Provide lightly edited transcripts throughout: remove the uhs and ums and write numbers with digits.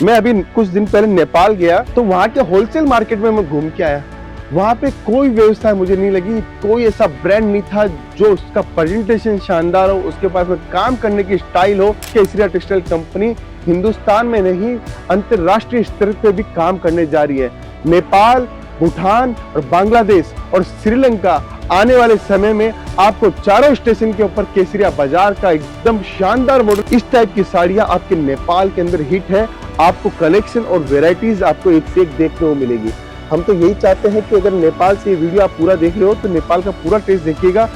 मैं अभी कुछ दिन पहले नेपाल गया तो वहाँ के होलसेल मार्केट में मैं घूम के आया। वहाँ पे कोई व्यवस्था मुझे नहीं लगी, कोई ऐसा ब्रांड नहीं था जो उसका प्रेजेंटेशन शानदार हो, उसके पास में काम करने की स्टाइल हो। केसरिया टेक्सटाइल कंपनी हिंदुस्तान में नहीं अंतरराष्ट्रीय स्तर पे भी काम करने जा रही है। नेपाल, भूटान और बांग्लादेश और श्रीलंका आने वाले समय में आपको चारों स्टेशन के ऊपर केसरिया बाजार का एकदम शानदार मॉडल, इस टाइप की साड़ियां आपके नेपाल के अंदर हिट है। आपको कलेक्शन और वेराइटीज आपको एक से एक देखने को मिलेगी। हम तो यही चाहते हैं कि अगर नेपाल से ये वीडियो आप पूरा देख रहे हो तो नेपाल का पूरा टेस्ट देखिएगा।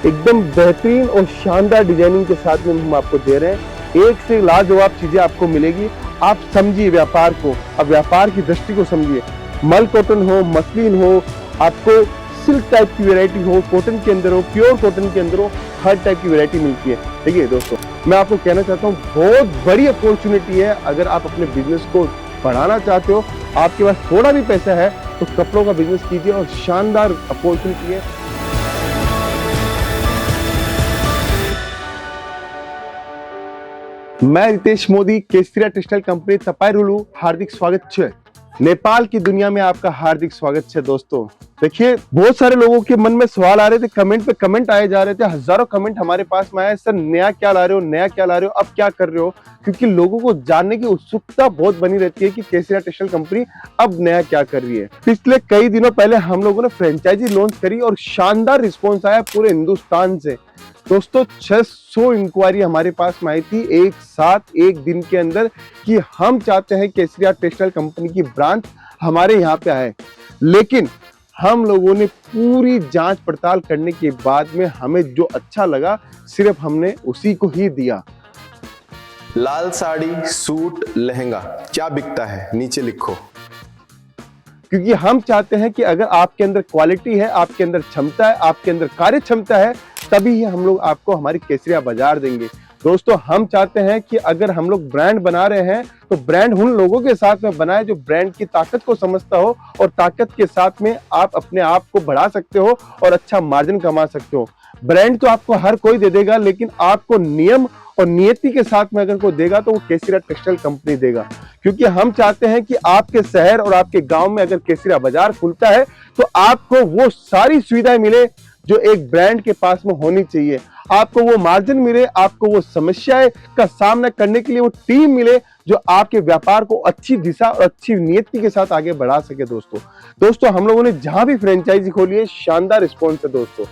एकदम बेहतरीन और शानदार डिजाइनिंग के साथ में हम आपको दे रहे हैं। एक से लाजवाब चीजें आपको मिलेगी। आप समझिए व्यापार को, अब व्यापार की दृष्टि को समझिए। मल कॉटन हो, मसलिन हो, आपको सिल्क टाइप की वैरायटी हो, कॉटन के अंदर हो, प्योर कॉटन के अंदर हो, हर टाइप की वैरायटी मिलती है। देखिए दोस्तों, मैं आपको कहना चाहता हूँ बहुत बड़ी अपॉर्चुनिटी है। अगर आप अपने बिजनेस को बढ़ाना चाहते हो, आपके पास थोड़ा भी पैसा है तो कपड़ों का बिजनेस कीजिए और शानदार अपॉर्चुनिटी है। मैं रितेश मोदी, केसरिया टेक्सटाइल कंपनी तपाई हार्दिक स्वागत है। नेपाल की दुनिया में आपका हार्दिक स्वागत है। दोस्तों देखिए, बहुत सारे लोगों के मन में सवाल आ रहे थे, कमेंट पे कमेंट आए जा रहे थे, हजारों कमेंट हमारे पास में आए, सर नया क्या ला रहे हो, नया क्या ला रहे हो, अब क्या कर रहे हो। क्योंकि लोगों को जानने की उत्सुकता बहुत बनी रहती है कि केसरिया टेक्सटाइल कंपनी अब नया क्या कर रही है। पिछले कई दिनों पहले हम लोगों ने फ्रेंचाइजी लॉन्च करी और शानदार रिस्पॉन्स आया पूरे हिंदुस्तान से। दोस्तों 600 इंक्वायरी हमारे पास में आई थी एक साथ एक दिन के अंदर कि हम चाहते हैं केसरिया टेक्सटाइल कंपनी की ब्रांच हमारे यहाँ पे आए। लेकिन हम लोगों ने पूरी जांच पड़ताल करने के बाद में हमें जो अच्छा लगा सिर्फ हमने उसी को ही दिया। लाल साड़ी, सूट, लहंगा क्या बिकता है नीचे लिखो। क्योंकि हम चाहते हैं कि अगर आपके अंदर क्वालिटी है, आपके अंदर क्षमता है, आपके अंदर कार्य क्षमता है, तभी ही हम लोग आपको हमारी केसरिया बाजार देंगे। दोस्तों हम चाहते हैं कि अगर हम लोग ब्रांड बना रहे हैं तो ब्रांड उन लोगों के साथ में बनाए जो ब्रांड की ताकत को समझता हो और ताकत के साथ में आप अपने आप को बढ़ा सकते हो और अच्छा मार्जिन कमा सकते हो। ब्रांड तो आपको हर कोई दे देगा, लेकिन आपको नियम और नियति के साथ में अगर कोई देगा तो वो केसरिया टेक्सटाइल कंपनी देगा। क्योंकि हम चाहते हैं कि आपके शहर और आपके गांव में अगर केसरिया बाजार खुलता है तो आपको वो सारी सुविधाएं मिले जो एक ब्रांड के पास में होनी चाहिए। आपको वो मार्जिन मिले, आपको वो समस्याएं का सामना करने के लिए वो टीम मिले जो आपके व्यापार को अच्छी दिशा और अच्छी नियति के साथ आगे बढ़ा सके। दोस्तों हम लोगों ने जहां भी फ्रेंचाइजी खोली है शानदार रिस्पॉन्स है। दोस्तों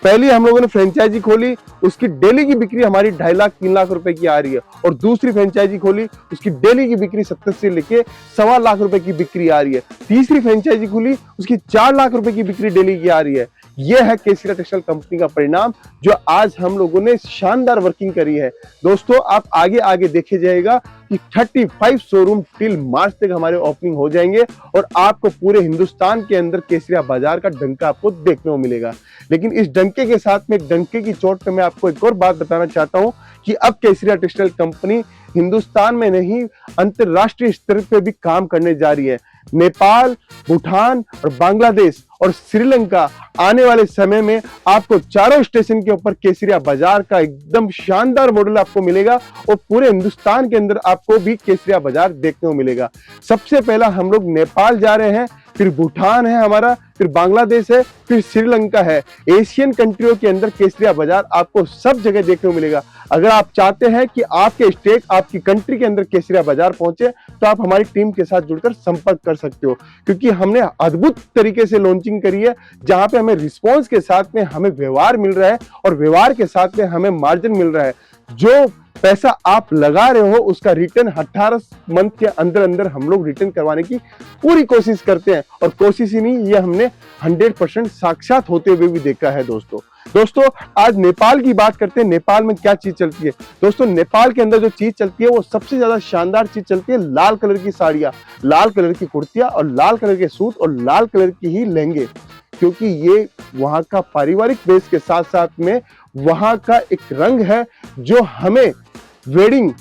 पहली हम लोगों ने फ्रेंचाइजी खोली, उसकी डेली की बिक्री हमारी 2.5 लाख 3 लाख रुपए की आ रही है। और दूसरी फ्रेंचाइजी खोली, उसकी डेली की बिक्री 70 से लेके 1.25 लाख रुपए की बिक्री आ रही है। तीसरी फ्रेंचाइजी खोली, उसकी 4 लाख रुपए की बिक्री डेली की आ रही है। यह है केसरिया टेक्सटाइल कंपनी का परिणाम जो आज हम लोगों ने शानदार वर्किंग करी है। दोस्तों आप आगे आगे देखे जाएगा कि 35 शोरूम टिल मार्च तक हमारे ओपनिंग हो जाएंगे और आपको पूरे हिंदुस्तान के अंदर केसरिया बाजार का डंका आपको देखने को मिलेगा। लेकिन इस डंके के साथ में, डंके की चोट पे मैं आपको एक और बात बताना चाहता हूं कि अब केसरिया टेक्सटाइल कंपनी हिंदुस्तान में नहीं अंतरराष्ट्रीय स्तर पे भी काम करने जा रही है। नेपाल, भूटान और बांग्लादेश और श्रीलंका आने वाले समय में आपको चारों स्टेशन के ऊपर केसरिया बाजार का एकदम शानदार मॉडल आपको मिलेगा और पूरे हिंदुस्तान के अंदर आपको भी केसरिया बाजार देखने को मिलेगा। सबसे पहला हम लोग नेपाल जा रहे हैं, फिर भूटान है हमारा, फिर बांग्लादेश है, फिर श्रीलंका है। एशियन कंट्रियों के अंदर केसरिया बाजार आपको सब जगह देखने को मिलेगा। अगर आप चाहते हैं कि आपके स्टेट, आपकी कंट्री के अंदर केसरिया बाजार पहुंचे तो आप हमारी टीम के साथ जुड़कर संपर्क कर सकते हो। क्योंकि हमने अद्भुत तरीके से लॉन्चिंग करी है जहां पे हमें रिस्पॉन्स के साथ में हमें व्यवहार मिल रहा है और व्यवहार के साथ में हमें मार्जिन मिल रहा है। जो पैसा आप लगा रहे हो उसका रिटर्न 18 मंथ के अंदर अंदर हम लोग रिटर्न करवाने की पूरी कोशिश करते हैं। और कोशिश ही नहीं, ये हमने 100% साक्षात होते हुए भी देखा है। दोस्तों आज नेपाल की बात करते हैं। नेपाल में क्या चीज चलती है? दोस्तों नेपाल के अंदर जो चीज चलती है वो सबसे ज्यादा शानदार चीज चलती है लाल कलर की साड़ियां, लाल कलर की कुर्तियां और लाल कलर के सूट और लाल कलर की ही लहंगे। क्योंकि ये वहां का पारिवारिक बेस के साथ साथ में वहां का एक रंग है जो हमें वेडिंग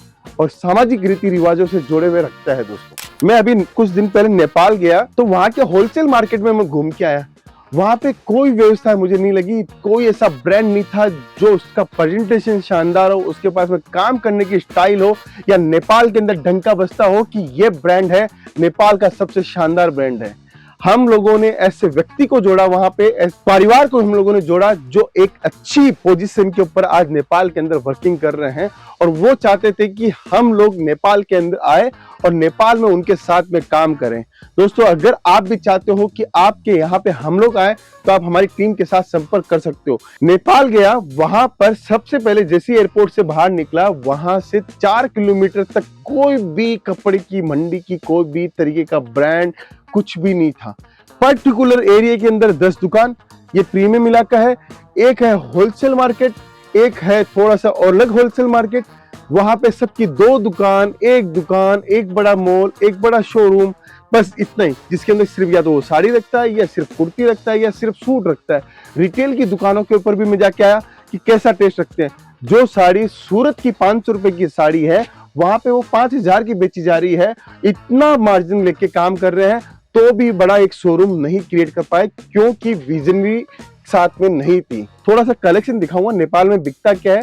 और सामाजिक रीति रिवाजों से जोड़े हुए रखता है। दोस्तों मैं अभी कुछ दिन पहले नेपाल गया तो वहां के होलसेल मार्केट में मैं घूम के आया। वहां पे कोई व्यवस्था मुझे नहीं लगी, कोई ऐसा ब्रांड नहीं था जो उसका प्रेजेंटेशन शानदार हो, उसके पास में काम करने की स्टाइल हो, या नेपाल के अंदर डंका बजता हो कि ये ब्रांड है, नेपाल का सबसे शानदार ब्रांड है। हम लोगों ने ऐसे व्यक्ति को जोड़ा वहां पे, ऐसे परिवार को हम लोगों ने जोड़ा जो एक अच्छी पोजीशन के ऊपर आज नेपाल के अंदर वर्किंग कर रहे हैं, और वो चाहते थे कि हम लोग नेपाल के अंदर आए और नेपाल में उनके साथ में काम करें। दोस्तों, अगर आप भी चाहते हो कि आपके यहाँ पे हम लोग आए तो आप हमारी टीम के साथ संपर्क कर सकते हो। नेपाल गया, वहां पर सबसे पहले जैसे एयरपोर्ट से बाहर निकला, वहां से 4 किलोमीटर तक कोई भी कपड़े की मंडी की कोई भी तरीके का ब्रांड कुछ भी नहीं था। पर्टिकुलर एरिया के अंदर 10 दुकान, ये प्रीमियम इलाका है, एक है होलसेल मार्केट, एक है थोड़ा सा और अलग होलसेल मार्केट, वहां पे सबकी 2 दुकान, एक बड़ा मॉल, एक बड़ा शोरूम, बस इतना ही, जिसके अंदर सिर्फ या तो वो साड़ी रखता है, या सिर्फ कुर्ती रखता है, या सिर्फ सूट रखता है। रिटेल की दुकानों के ऊपर भी मैं जाके आया कि कैसा टेस्ट रखते हैं। जो साड़ी सूरत की 500 रुपए की साड़ी है, वहां पे वो 5000 की बेची जा रही है। इतना मार्जिन लेके काम कर रहे हैं तो भी बड़ा एक शोरूम नहीं क्रिएट कर पाए, क्योंकि विजनरी साथ में नहीं थी। थोड़ा सा कलेक्शन दिखाऊंगा नेपाल में बिकता क्या है,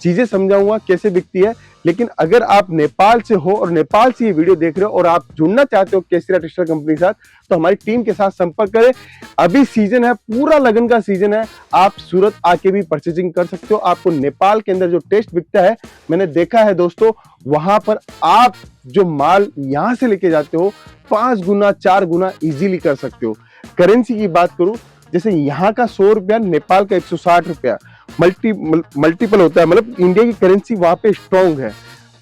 चीजें समझाऊंगा कैसे बिकती है। लेकिन अगर आप नेपाल से हो और नेपाल से ये वीडियो देख रहे हो और आप जुड़ना चाहते हो केसरिया टेक्सटाइल कंपनी के साथ, तो हमारी टीम के साथ संपर्क करें। अभी सीजन है, पूरा लगन का सीजन है, आप सूरत आके भी परचेजिंग कर सकते हो। आपको नेपाल के अंदर जो टेस्ट बिकता है, मैंने देखा है दोस्तों, वहां पर आप जो माल यहां से लेके जाते हो 5 गुना 4 गुना इजीली कर सकते हो। करेंसी की बात करूं, जैसे यहाँ का 100 रुपया, नेपाल का 160 रुपया, मल्टीपल होता है। मतलब इंडिया की करेंसी वहां पे स्ट्रॉन्ग है।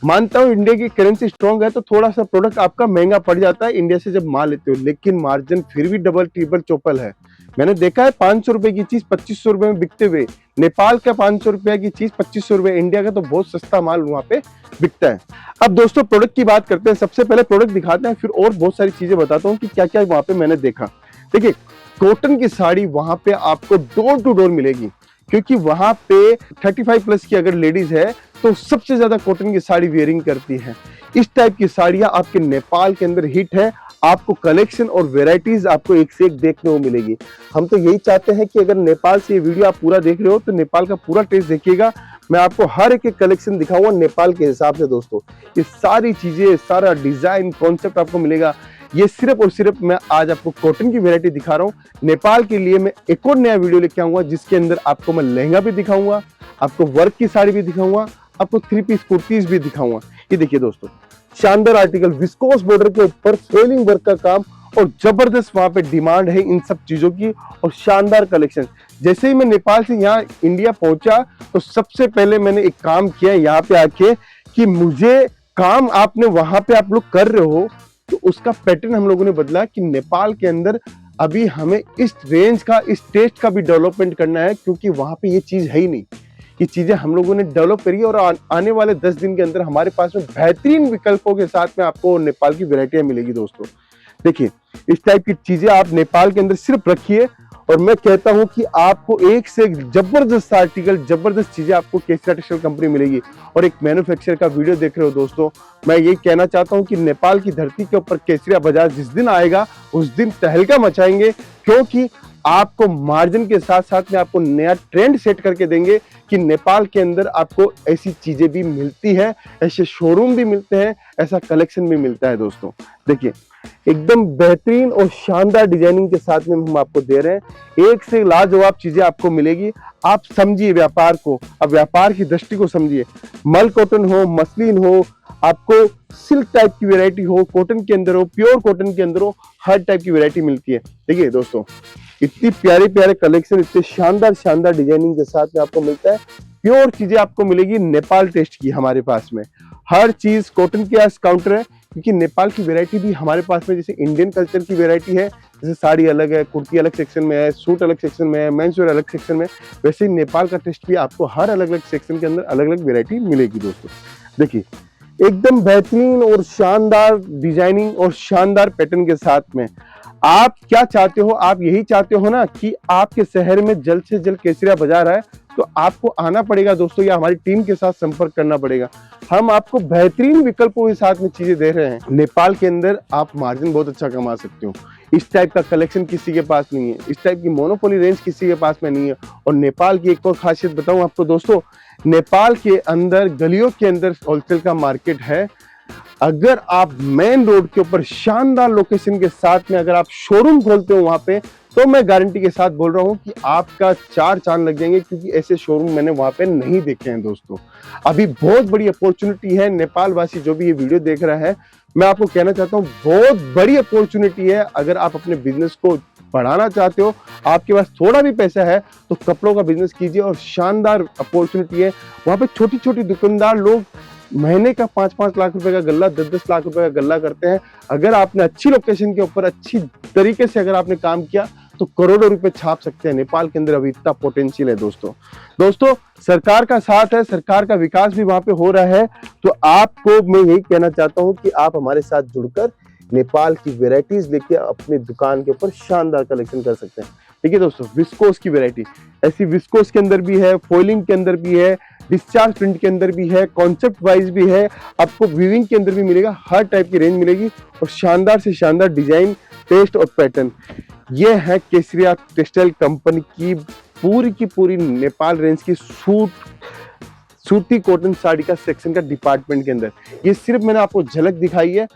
मानता हूं इंडिया की करेंसी स्ट्रॉन्ग है तो थोड़ा सा प्रोडक्ट आपका महंगा पड़ जाता है इंडिया से जब माल लेते हो, लेकिन मार्जिन फिर भी डबल ट्रिपल चौपल है। मैंने देखा है 500 रुपए की चीज 2500 रुपए में बिकते हुए, नेपाल का 500 रुपए की चीज 2500 रुपए, इंडिया का तो बहुत सस्ता माल वहां पे बिकता है। अब दोस्तों प्रोडक्ट की बात करते हैं। सबसे पहले प्रोडक्ट दिखाते हैं, फिर और बहुत सारी चीजें बताता हूँ कि क्या क्या वहां पे मैंने देखा। देखिए, कॉटन की साड़ी वहां पे आपको डोर टू डोर मिलेगी, क्योंकि वहां पे 35 प्लस की अगर लेडीज है तो सबसे ज्यादा कॉटन की साड़ी वेयरिंग करती है। इस टाइप की साड़ियां आपके नेपाल के अंदर हिट है। आपको कलेक्शन और वेराइटीज आपको एक से एक देखने को मिलेगी। हम तो यही चाहते हैं कि अगर नेपाल से ये वीडियो आप पूरा देख रहे हो तो नेपाल का पूरा टेस्ट देखिएगा। मैं आपको हर एक कलेक्शन दिखाऊंगा नेपाल के हिसाब से। दोस्तों, ये सारी चीजें, सारा डिजाइन कॉन्सेप्ट आपको मिलेगा। ये सिर्फ और सिर्फ मैं आज आपको कॉटन की वैरायटी दिखा रहा हूँ। नेपाल के लिए मैं एक और नया वीडियो लेके आऊंगा, जिसके अंदर आपको मैं लहंगा भी दिखाऊंगा, आपको वर्क की साड़ी भी दिखाऊंगा, आपको 3 पीस कुर्तीज भी दिखाऊंगा। ये देखिए दोस्तों, शानदार आर्टिकल, विस्कोस बॉर्डर के ऊपर फोइलिंग वर्क का काम, और जबरदस्त वहां पे डिमांड है इन सब चीजों की, और शानदार कलेक्शन। जैसे ही मैं नेपाल से यहाँ इंडिया पहुंचा तो सबसे पहले मैंने एक काम किया यहाँ पे आके कि मुझे काम आपने वहां पे आप लोग कर रहे हो तो उसका पैटर्न हम लोगों ने बदला कि नेपाल के अंदर अभी हमें इस रेंज का, इस टेस्ट का भी डेवलपमेंट करना है, क्योंकि वहां पे ये चीज है ही नहीं। ये चीजें हम लोगों ने डेवलप करी है और आने वाले 10 दिन के अंदर हमारे पास में बेहतरीन विकल्पों के साथ में आपको नेपाल की वैरायटियां मिलेगी। दोस्तों देखिए, इस टाइप की चीजें आप नेपाल के अंदर सिर्फ रखिए, और मैं कहता हूं कि आपको एक से एक जबरदस्त आर्टिकल, जबरदस्त चीजें आपको केसरिया टेक्सटाइल कंपनी मिलेगी। और एक मैन्युफैक्चरर का वीडियो देख रहे हो दोस्तों, मैं यही कहना चाहता हूं कि नेपाल की धरती के ऊपर केसरिया बाजार जिस दिन आएगा उस दिन तहलका मचाएंगे, क्योंकि आपको मार्जिन के साथ साथ में आपको नया ट्रेंड सेट करके देंगे कि नेपाल के अंदर आपको ऐसी चीजें भी मिलती है, ऐसे शोरूम भी मिलते हैं, ऐसा कलेक्शन भी मिलता है। दोस्तों देखिए, एकदम बेहतरीन और शानदार डिजाइनिंग के साथ में हम आपको दे रहे हैं। एक से लाजवाब चीजें आपको मिलेगी। आप समझिए व्यापार को, अब व्यापार की दृष्टि को समझिए। मल कॉटन हो, मसलिन हो, आपको सिल्क टाइप की वैरायटी हो, कॉटन के अंदर हो, प्योर कॉटन के अंदर हो, हर टाइप की वैरायटी मिलती है। देखिए दोस्तों, इतनी प्यारे प्यारे कलेक्शन, इतने शानदार शानदार डिजाइनिंग के साथ में आपको मिलता है। प्योर चीजें आपको मिलेगी नेपाल टेस्ट की हमारे पास में। हर चीज कॉटन के आस काउंटर है, क्योंकि नेपाल की वैरायटी भी हमारे पास में, जैसे इंडियन कल्चर की वैरायटी है, जैसे साड़ी अलग है, कुर्ती अलग सेक्शन में है, सूट अलग सेक्शन में है, मेंस वेयर अलग सेक्शन में, वैसे ही नेपाल का टेस्ट भी आपको हर अलग अलग सेक्शन के अंदर अलग अलग वैरायटी मिलेगी। दोस्तों देखिए, एकदम बेहतरीन और शानदार डिजाइनिंग और शानदार पैटर्न के साथ में। आप क्या चाहते हो? आप यही चाहते हो ना कि आपके शहर में जल्द से जल्द केसरिया बाजार आए, तो आपको आना पड़ेगा दोस्तों, या हमारी टीम के साथ संपर्क करना पड़ेगा। हम आपको बेहतरीन विकल्पों के साथ में चीजें दे रहे हैं। नेपाल के अंदर आप मार्जिन बहुत अच्छा कमा सकते हो। इस टाइप का कलेक्शन किसी के पास नहीं है, इस टाइप की मोनोपोली रेंज किसी के पास में नहीं है। और नेपाल की एक और खासियत बताऊं आपको दोस्तों, नेपाल के अंदर गलियों के अंदर होलसेल का मार्केट है। अगर आप मेन रोड के ऊपर शानदार लोकेशन के साथ में अगर आप शोरूम खोलते हो वहां पे, तो मैं गारंटी के साथ बोल रहा हूं कि आपका 4 चांद लग जाएंगे, क्योंकि ऐसे शोरूम मैंने वहां पे नहीं देखे हैं दोस्तों। अभी बहुत बड़ी अपॉर्चुनिटी है, नेपाल वासी जो भी ये वीडियो देख रहा है, मैं आपको कहना चाहता हूं बहुत बड़ी अपॉर्चुनिटी है। अगर आप अपने बिजनेस को बढ़ाना चाहते हो, आपके पास थोड़ा भी पैसा है, तो कपड़ों का बिजनेस कीजिए और शानदार अपॉर्चुनिटी है। वहां पे छोटी छोटी दुकानदार लोग महीने का 5-5 लाख रुपए का गल्ला, 10-10 लाख रुपए का गल्ला करते हैं। अगर आपने अच्छी लोकेशन के ऊपर अच्छी तरीके से अगर आपने काम किया, तो करोड़ों रुपए छाप सकते हैं। नेपाल के अंदर अभी इतना पोटेंशियल है दोस्तों सरकार का साथ है, सरकार का विकास भी वहां पे हो रहा है। तो आपको मैं यही कहना चाहता हूं कि आप हमारे साथ जुड़कर नेपाल की वेराइटीज लेके अपनी दुकान के ऊपर शानदार कलेक्शन कर सकते हैं। ठीक है दोस्तों, विस्कोस की वेराइटी, ऐसी विस्कोस के अंदर भी है, फॉइलिंग के अंदर भी है, डिस्चार्ज प्रिंट के अंदर भी है, कॉन्सेप्ट वाइज भी है, आपको वीविंग के अंदर भी मिलेगा, हर टाइप की रेंज मिलेगी और शानदार से शानदार डिजाइन, टेस्ट और पैटर्न। ये है केसरिया टेक्सटाइल कंपनी की पूरी नेपाल रेंज की सूती कॉटन साड़ी का सेक्शन का डिपार्टमेंट के अंदर। ये सिर्फ मैंने आपको झलक दिखाई है।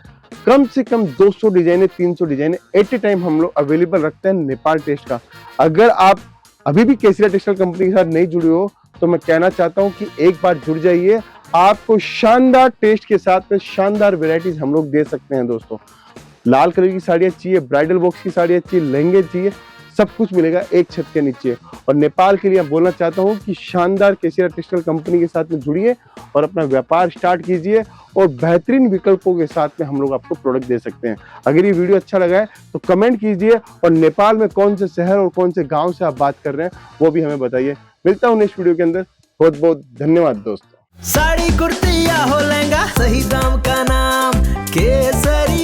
कम से कम 200 डिजाइने, 300 डिजाइने एट ए टाइम हम लोग अवेलेबल रखते हैं नेपाल टेस्ट का। अगर आप अभी भी केसरिया टेक्सटाइल कंपनी के साथ नहीं जुड़े हो, तो मैं कहना चाहता हूं कि एक बार जुड़ जाइए। आपको शानदार टेस्ट के साथ में शानदार वेराइटीज हम लोग दे सकते हैं दोस्तों। लाल कलर की साड़ियाँ चाहिए, ब्राइडल बॉक्स की साड़ियाँ चाहिए, लहंगे चाहिए, सब कुछ मिलेगा एक छत के नीचे। और नेपाल के लिए बोलना चाहता हूँ कि शानदार केसरिया टेक्सटाइल कंपनी के साथ में जुड़िए और अपना व्यापार स्टार्ट कीजिए और बेहतरीन विकल्पों के साथ में हम लोग आपको प्रोडक्ट दे सकते हैं। अगर ये वीडियो अच्छा लगा है तो कमेंट कीजिए और नेपाल में कौन से शहर और कौन से गाँव से आप बात कर रहे हैं वो भी हमें बताइए। मिलता हूँ नेक्स्ट वीडियो के अंदर। बहुत बहुत धन्यवाद दोस्तों। साड़ी कुर्ती या हो लहंगा, सही दाम का नाम केसरिया।